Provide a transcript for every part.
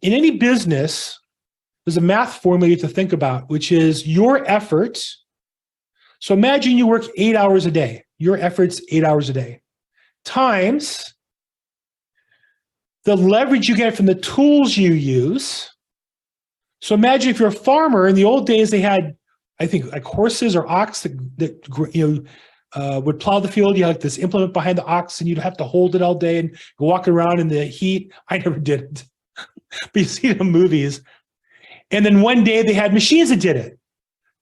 in any business, there's a math formula you have to think about, which is your effort. So imagine you work 8 hours a day. Your effort's 8 hours a day times the leverage you get from the tools you use. So imagine if you're a farmer. In the old days, they had, I think, like horses or ox that would plow the field. You had like this implement behind the ox, and you'd have to hold it all day and walk around in the heat. I never did it, but you see it in movies. And then one day they had machines that did it.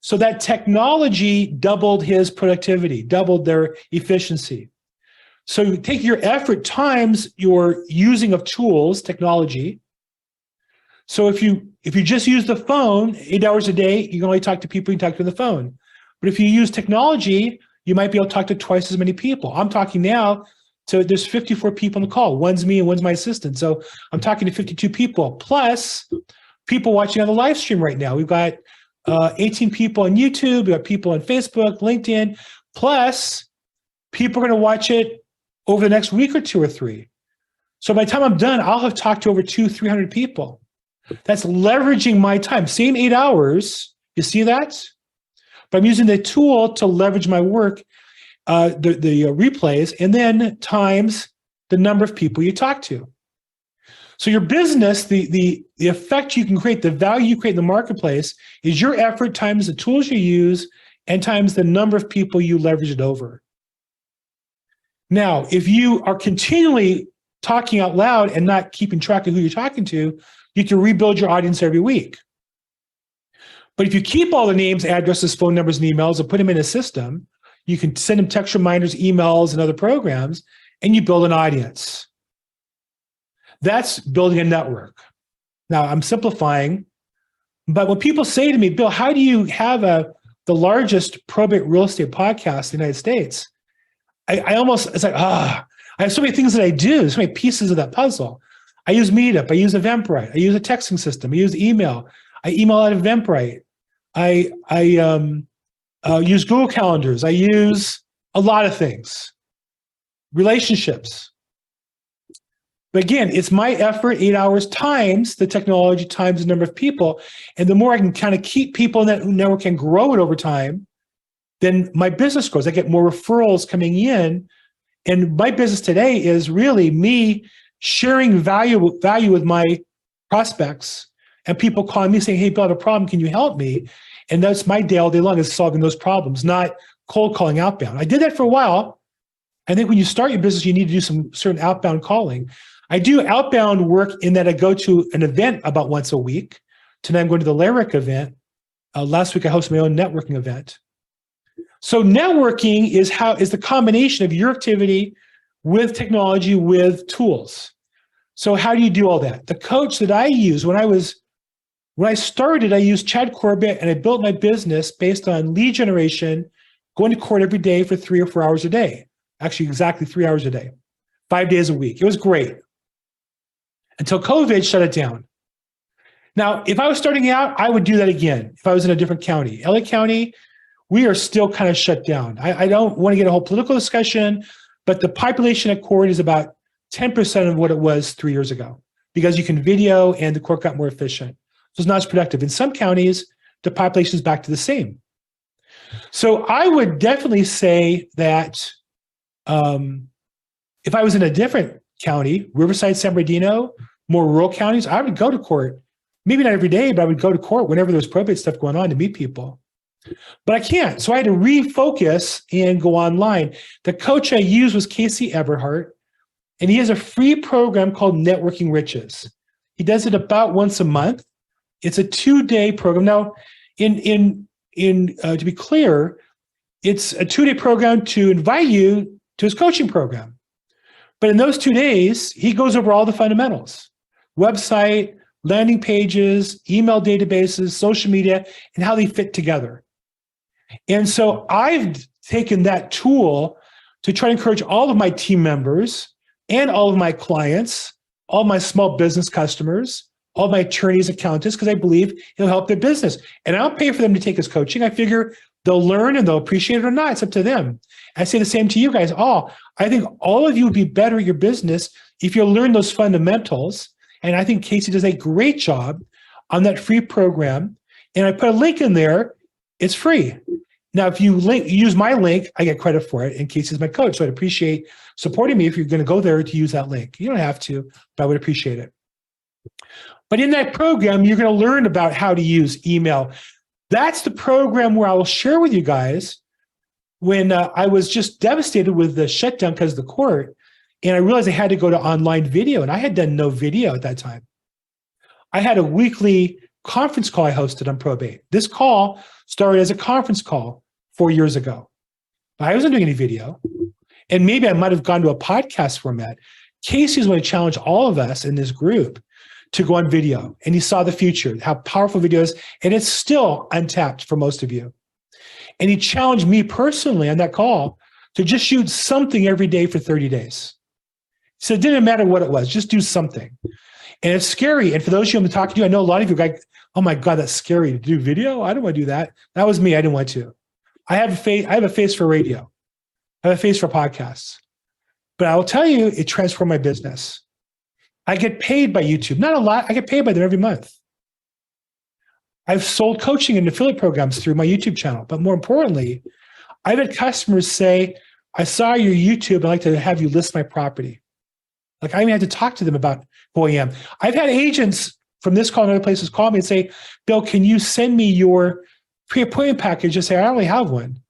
So that technology doubled his productivity, doubled their efficiency. So you take your effort times your using of tools, technology. So if you just use the phone 8 hours a day, you can only talk to people you can talk to on the phone. But if you use technology, you might be able to talk to twice as many people. I'm talking now to, there's 54 people on the call. One's me and one's my assistant. So I'm talking to 52 people, plus people watching on the live stream right now. We've got 18 people on YouTube. We've got people on Facebook, LinkedIn, plus people are going to watch it over the next week or 2 or 3. So by the time I'm done, I'll have talked to over 200-300 people. That's leveraging my time. Same 8 hours. You see that? But I'm using the tool to leverage my work, the replays, and then times the number of people you talk to. So your business, the effect you can create, the value you create in the marketplace is your effort times the tools you use and times the number of people you leverage it over. Now, if you are continually talking out loud and not keeping track of who you're talking to, you can rebuild your audience every week. But if you keep all the names, addresses, phone numbers, and emails and put them in a system, you can send them text reminders, emails, and other programs, and you build an audience. That's building a network. Now, I'm simplifying, but when people say to me, Bill, how do you have the largest probate real estate podcast in the United States? I almost, it's like, I have so many things that I do, so many pieces of that puzzle. I use Meetup, I use Eventbrite, I use a texting system, I use email, I email out of Eventbrite, I use Google Calendars, I use a lot of things, relationships. But again, it's my effort, 8 hours times the technology times the number of people. And the more I can kind of keep people in that network and grow it over time, then my business grows. I get more referrals coming in. And my business today is really me sharing value with my prospects and people calling me saying, hey, Bill, I have a problem. Can you help me? And that's my day all day long is solving those problems, not cold calling outbound. I did that for a while. I think when you start your business, you need to do some certain outbound calling. I do outbound work in that I go to an event about once a week. Tonight I'm going to the LAProbate event. Last week I hosted my own networking event. So networking is the combination of your activity with technology, with tools. So how do you do all that? The coach that I use when I started, I used Chad Corbett, and I built my business based on lead generation, going to court every day for 3 or 4 hours a day. Actually, exactly 3 hours a day, 5 days a week. It was great until COVID shut it down. Now, if I was starting out, I would do that again if I was in a different county. LA County, we are still kind of shut down. I don't want to get a whole political discussion, but the population at court is about 10% of what it was 3 years ago because you can video and the court got more efficient. So it's not as productive. In some counties, the population is back to the same. So I would definitely say that if I was in a different county, Riverside, San Bernardino, more rural counties, I would go to court. Maybe not every day, but I would go to court whenever there's probate stuff going on to meet people. But I can't. So I had to refocus and go online. The coach I used was Casey Eberhart, and he has a free program called Networking Riches. He does it about once a month. It's a 2-day program. Now, to be clear, it's a 2-day program to invite you to his coaching program. But in those 2 days, he goes over all the fundamentals: website, landing pages, email databases, social media, and how they fit together. And so I've taken that tool to try to encourage all of my team members and all of my clients, all my small business customers, all my attorneys, accountants, because I believe it'll help their business. And I don't pay for them to take his coaching. I figure they'll learn and they'll appreciate it or not. It's up to them. I say the same to you guys all. I think all of you would be better at your business if you learn those fundamentals And I think Casey does a great job on that free program. And I put a link in there. It's free. Now, if you use my link, I get credit for it. And Casey's my coach. So I'd appreciate supporting me if you're going to go there to use that link. You don't have to, but I would appreciate it. But in that program, you're going to learn about how to use email. That's the program where I will share with you guys when I was just devastated with the shutdown because of the court. And I realized I had to go to online video, and I had done no video at that time. I had a weekly conference call I hosted on Probate. This call started as a conference call 4 years ago. I wasn't doing any video. And maybe I might have gone to a podcast format. Casey's going to challenge all of us in this group to go on video. And he saw the future, how powerful video is. And it's still untapped for most of you. And he challenged me personally on that call to just shoot something every day for 30 days. So it didn't matter what it was, just do something. And it's scary. And for those of you I'm talking to, I know a lot of you are like, oh my God, that's scary to do video. I don't want to do that. That was me. I didn't want to. I have a face for radio. I have a face for podcasts. But I will tell you, it transformed my business. I get paid by YouTube. Not a lot. I get paid by them every month. I've sold coaching and affiliate programs through my YouTube channel. But more importantly, I've had customers say, I saw your YouTube. I'd like to have you list my property. Like I even had to talk to them about who I am. I've had agents from this call and other places call me and say, Bill, can you send me your pre-appointment package? Just say, I only have one.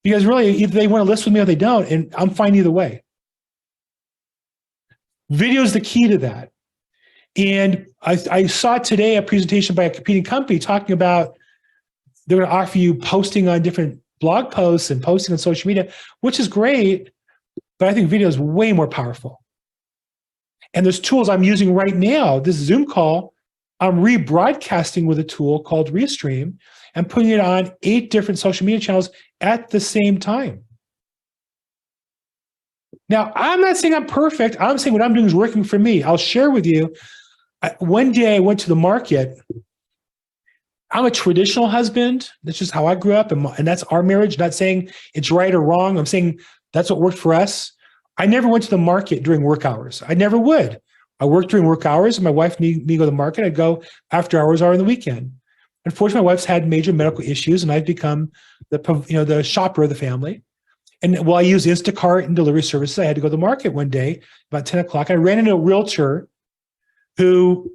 Because really, either they want to list with me or they don't, and I'm fine either way. Video is the key to that. And I saw today a presentation by a competing company talking about they're going to offer you posting on different blog posts and posting on social media, which is great, but I think video is way more powerful. And there's tools I'm using right now. This Zoom call, I'm rebroadcasting with a tool called Restream and putting it on 8 different social media channels at the same time. Now, I'm not saying I'm perfect. I'm saying what I'm doing is working for me. I'll share with you. One day I went to the market. I'm a traditional husband. That's just how I grew up. And that's our marriage. Not saying it's right or wrong. I'm saying that's what worked for us. I never went to the market during work hours. I never would. I worked during work hours. And my wife needed me to go to the market. I'd go after hours or on the weekend. Unfortunately, my wife's had major medical issues, and I've become the shopper of the family. And while I use Instacart and delivery services, I had to go to the market one day about 10 o'clock. I ran into a realtor who,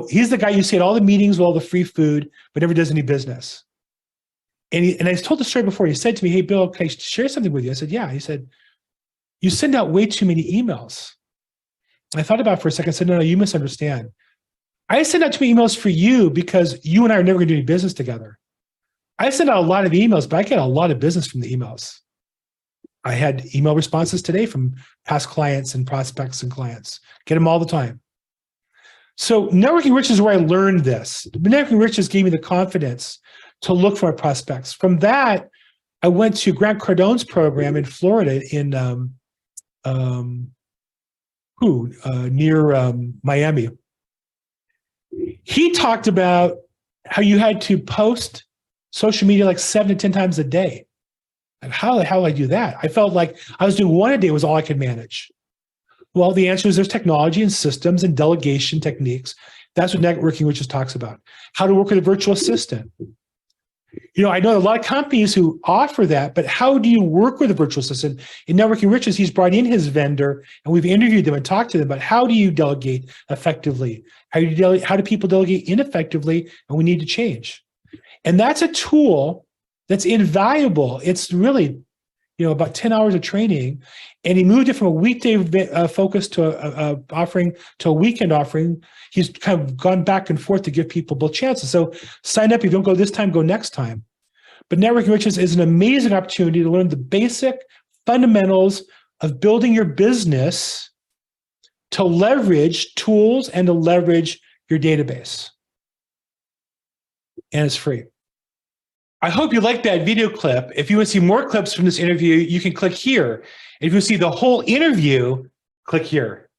he's the guy you see at all the meetings with all the free food, but never does any business. And I told the story before. He said to me, hey, Bill, can I share something with you? I said, yeah. He said, you send out way too many emails. I thought about it for a second. I said, no, you misunderstand. I send out too many emails for you because you and I are never going to do any business together. I send out a lot of emails, but I get a lot of business from the emails. I had email responses today from past clients and prospects and clients. Get them all the time. So Networking Riches is where I learned this. Networking Riches gave me the confidence to look for my prospects. From that, I went to Grant Cardone's program in Florida near Miami. He talked about how you had to post social media like 7 to 10 times a day. Like, how the hell do I do that? I felt like I was doing one a day was all I could manage. Well, the answer is there's technology and systems and delegation techniques. That's what Networking Riches talks about. How to work with a virtual assistant. I know a lot of companies who offer that, but how do you work with a virtual assistant? In Networking Riches, he's brought in his vendor, and we've interviewed them and talked to them about how do you delegate effectively? How do people delegate ineffectively? And we need to change. And that's a tool that's invaluable. It's really, about 10 hours of training. And he moved it from a weekday focus to a offering to a weekend offering. He's kind of gone back and forth to give people both chances. So sign up. If you don't go this time, go next time. But Networking Riches is an amazing opportunity to learn the basic fundamentals of building your business to leverage tools and to leverage your database. And it's free. I hope you liked that video clip. If you want to see more clips from this interview, you can click here. If you see the whole interview, click here.